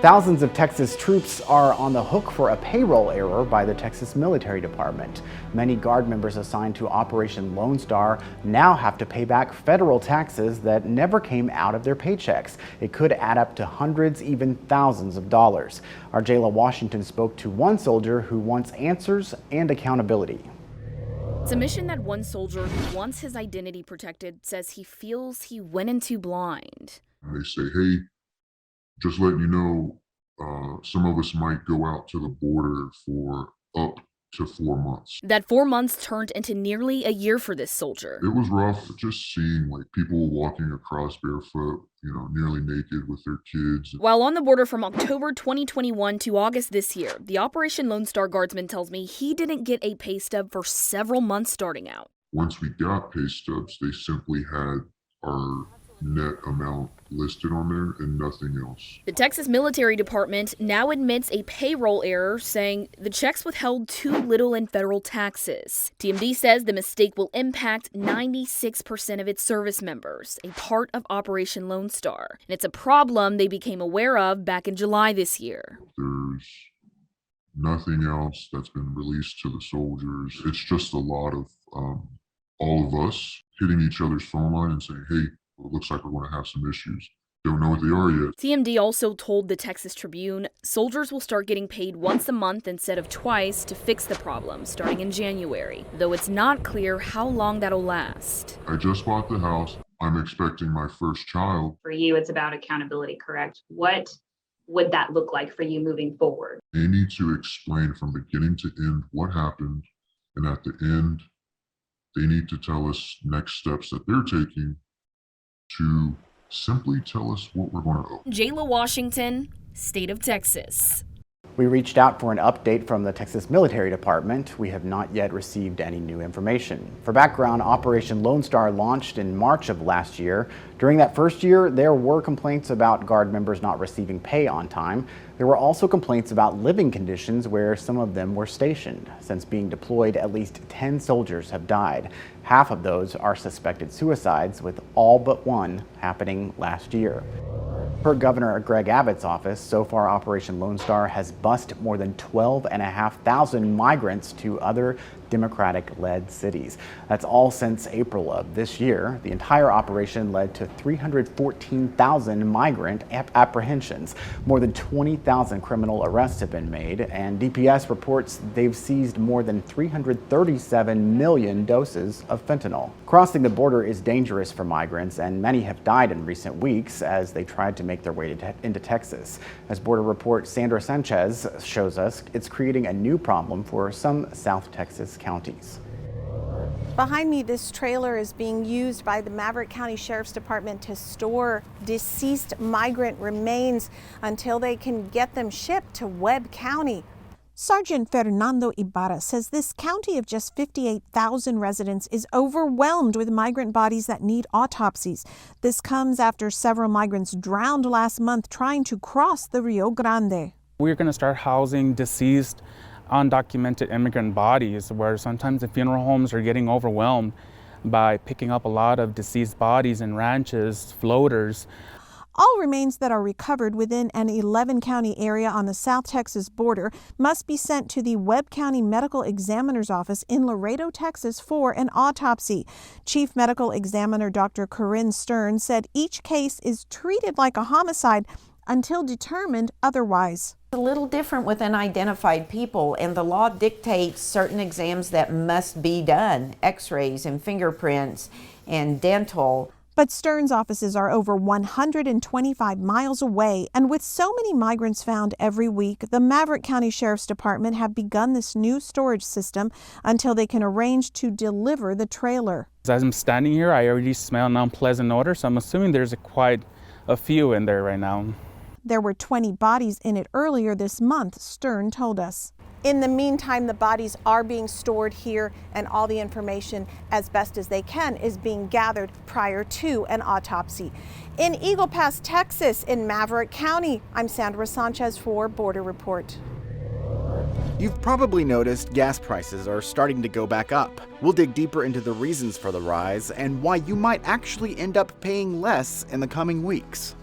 Thousands of Texas troops are on the hook for a payroll error by the Texas Military Department. Many Guard members assigned to Operation Lone Star now have to pay back federal taxes that never came out of their paychecks. It could add up to hundreds, even thousands of dollars. Our Jayla Washington spoke to one soldier who wants answers and accountability. It's a mission that one soldier who wants his identity protected says he feels he went in too blind. They say, hey, just letting you know, some of us might go out to the border for up to 4 months. That 4 months turned into nearly a year for this soldier. It was rough just seeing like people walking across barefoot, nearly naked with their kids. While on the border from October 2021 to August this year, the Operation Lone Star Guardsman tells me he didn't get a pay stub for several months starting out. Once we got pay stubs, they simply had our net amount listed on there and nothing else. The Texas Military Department now admits a payroll error, saying the checks withheld too little in federal taxes. TMD says the mistake will impact 96% of its service members, a part of Operation Lone Star. And it's a problem they became aware of back in July this year. There's nothing else that's been released to the soldiers. It's just a lot of all of us hitting each other's phone line and saying, hey, it looks like we're going to have some issues. Don't know what they are yet. TMD also told the Texas Tribune soldiers will start getting paid once a month instead of twice to fix the problem starting in January, though it's not clear how long that'll last. I just bought the house. I'm expecting my first child. For you, it's about accountability, correct? What would that look like for you moving forward? They need to explain from beginning to end what happened, and at the end, they need to tell us next steps that they're taking to simply tell us what we're going to owe. Jayla Washington, State of Texas. We reached out for an update from the Texas Military Department. We have not yet received any new information. For background, Operation Lone Star launched in March of last year. During that first year, there were complaints about Guard members not receiving pay on time. There were also complaints about living conditions where some of them were stationed. Since being deployed, at least 10 soldiers have died. Half of those are suspected suicides, with all but one happening last year. Per Governor Greg Abbott's office, so far Operation Lone Star has bused more than 12,500 migrants to other Democratic-led cities. That's all since April of this year. The entire operation led to 314,000 migrant apprehensions. More than 20,000 criminal arrests have been made, and DPS reports they've seized more than 337 million doses of fentanyl. Crossing the border is dangerous for migrants, and many have died in recent weeks as they tried to make their way into Texas. As border report Sandra Sanchez shows us, it's creating a new problem for some South Texas counties. Behind me, this trailer is being used by the Maverick County Sheriff's Department to store deceased migrant remains until they can get them shipped to Webb County. Sergeant Fernando Ibarra says this county of just 58,000 residents is overwhelmed with migrant bodies that need autopsies. This comes after several migrants drowned last month trying to cross the Rio Grande. We're going to start housing deceased, undocumented immigrant bodies, where sometimes the funeral homes are getting overwhelmed by picking up a lot of deceased bodies in ranches, floaters. All remains that are recovered within an 11-county area on the South Texas border must be sent to the Webb County Medical Examiner's Office in Laredo, Texas for an autopsy. Chief Medical Examiner Dr. Corinne Stern said each case is treated like a homicide until determined otherwise. A little different with unidentified people, and the law dictates certain exams that must be done, x-rays and fingerprints and dental. But Stern's offices are over 125 miles away, and with so many migrants found every week, the Maverick County Sheriff's Department have begun this new storage system until they can arrange to deliver the trailer. As I'm standing here, I already smell an unpleasant odor, so I'm assuming there's quite a few in there right now. There were 20 bodies in it earlier this month, Stern told us. In the meantime, the bodies are being stored here, and all the information, as best as they can, is being gathered prior to an autopsy. In Eagle Pass, Texas, in Maverick County, I'm Sandra Sanchez for Border Report. You've probably noticed gas prices are starting to go back up. We'll dig deeper into the reasons for the rise and why you might actually end up paying less in the coming weeks.